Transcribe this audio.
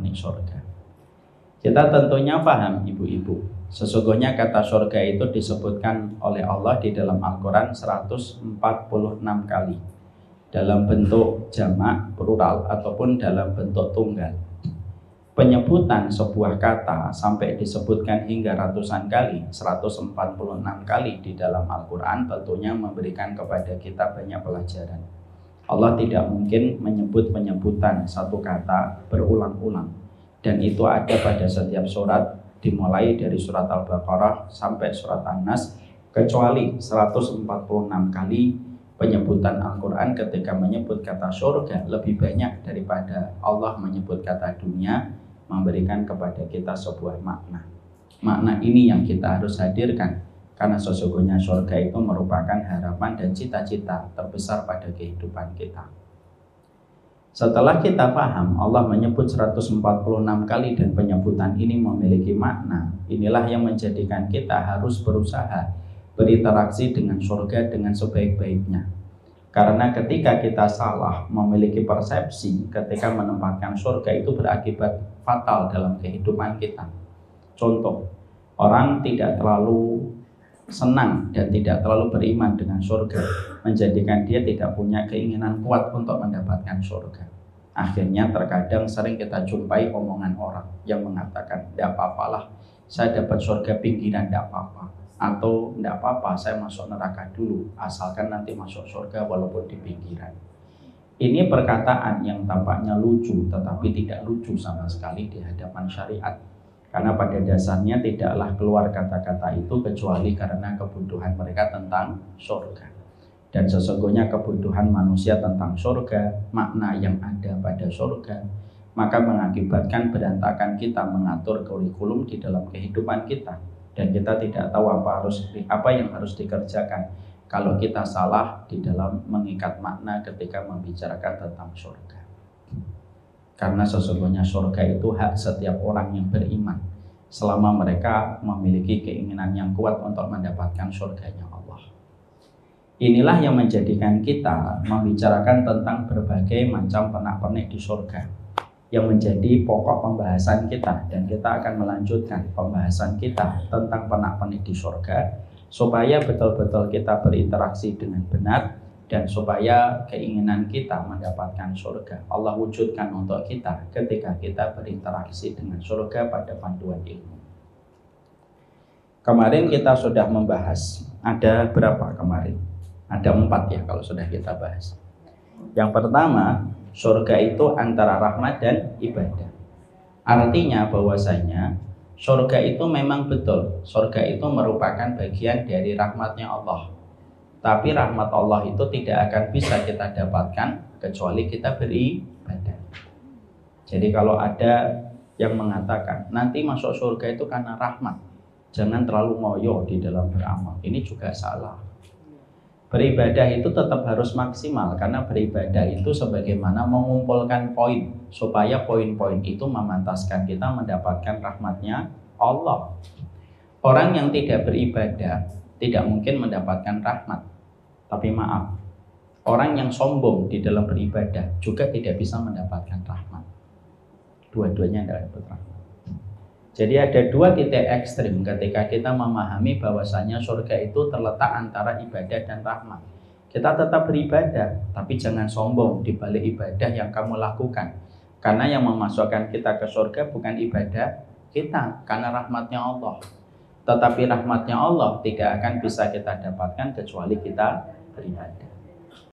pernak-pernik surga. Kita tentunya paham ibu-ibu, sesungguhnya kata surga itu disebutkan oleh Allah di dalam Al-Quran 146 kali dalam bentuk jamak, plural, ataupun dalam bentuk tunggal. Penyebutan sebuah kata sampai disebutkan hingga ratusan kali, 146 kali di dalam Al-Quran, tentunya memberikan kepada kita banyak pelajaran. Allah tidak mungkin menyebut penyebutan satu kata berulang-ulang, dan itu ada pada setiap surat, dimulai dari surat Al-Baqarah sampai surat An-Nas, kecuali 146 kali penyebutan Al-Quran ketika menyebut kata surga lebih banyak daripada Allah menyebut kata dunia, memberikan kepada kita sebuah makna. Makna ini yang kita harus hadirkan, karena sesungguhnya surga itu merupakan harapan dan cita-cita terbesar pada kehidupan kita. Setelah kita paham Allah menyebut 146 kali dan penyebutan ini memiliki makna, inilah yang menjadikan kita harus berusaha berinteraksi dengan surga dengan sebaik-baiknya. Karena ketika kita salah memiliki persepsi ketika menempatkan surga, itu berakibat fatal dalam kehidupan kita. Contoh, orang tidak terlalu senang dan tidak terlalu beriman dengan surga, menjadikan dia tidak punya keinginan kuat untuk mendapatkan surga. Akhirnya terkadang sering kita jumpai omongan orang yang mengatakan, tidak apa-apalah, saya dapat surga pinggiran, tidak apa-apa. Atau tidak apa-apa, saya masuk neraka dulu, asalkan nanti masuk surga walaupun di pinggiran. Ini perkataan yang tampaknya lucu, tetapi tidak lucu sama sekali di hadapan syariat. Karena pada dasarnya tidaklah keluar kata-kata itu kecuali karena kebutuhan mereka tentang surga. Dan sesungguhnya kebutuhan manusia tentang surga, makna yang ada pada surga, maka mengakibatkan berantakan kita mengatur kurikulum di dalam kehidupan kita. Dan kita tidak tahu apa yang harus dikerjakan kalau kita salah di dalam mengikat makna ketika membicarakan tentang surga. Karena sesungguhnya surga itu hak setiap orang yang beriman, selama mereka memiliki keinginan yang kuat untuk mendapatkan surganya Allah. Inilah yang menjadikan kita membicarakan tentang berbagai macam pernak-pernik di surga, yang menjadi pokok pembahasan kita. Dan kita akan melanjutkan pembahasan kita tentang pernak-pernik di surga, supaya betul-betul kita berinteraksi dengan benar, dan supaya keinginan kita mendapatkan surga Allah wujudkan untuk kita ketika kita berinteraksi dengan surga pada panduan ilmu. Kemarin kita sudah membahas, ada berapa kemarin? Ada 4 ya kalau sudah kita bahas. Yang pertama, surga itu antara rahmat dan ibadah. Artinya bahwasanya surga itu memang betul, surga itu merupakan bagian dari rahmatnya Allah. Tapi rahmat Allah itu tidak akan bisa kita dapatkan kecuali kita beribadah. Jadi kalau ada yang mengatakan nanti masuk surga itu karena rahmat, jangan terlalu ngoyo di dalam beramal, ini juga salah. Beribadah itu tetap harus maksimal, karena beribadah itu sebagaimana mengumpulkan poin, supaya poin-poin itu memantaskan kita mendapatkan rahmatnya Allah. Orang yang tidak beribadah tidak mungkin mendapatkan rahmat. Tapi maaf, orang yang sombong di dalam beribadah juga tidak bisa mendapatkan rahmat. Dua-duanya tidak dapat rahmat. Jadi ada 2 titik ekstrim ketika kita memahami bahwasanya surga itu terletak antara ibadah dan rahmat. Kita tetap beribadah, tapi jangan sombong di balik ibadah yang kamu lakukan. Karena yang memasukkan kita ke surga bukan ibadah kita, karena rahmatnya Allah. Tetapi rahmatnya Allah tidak akan bisa kita dapatkan kecuali kita beribadah.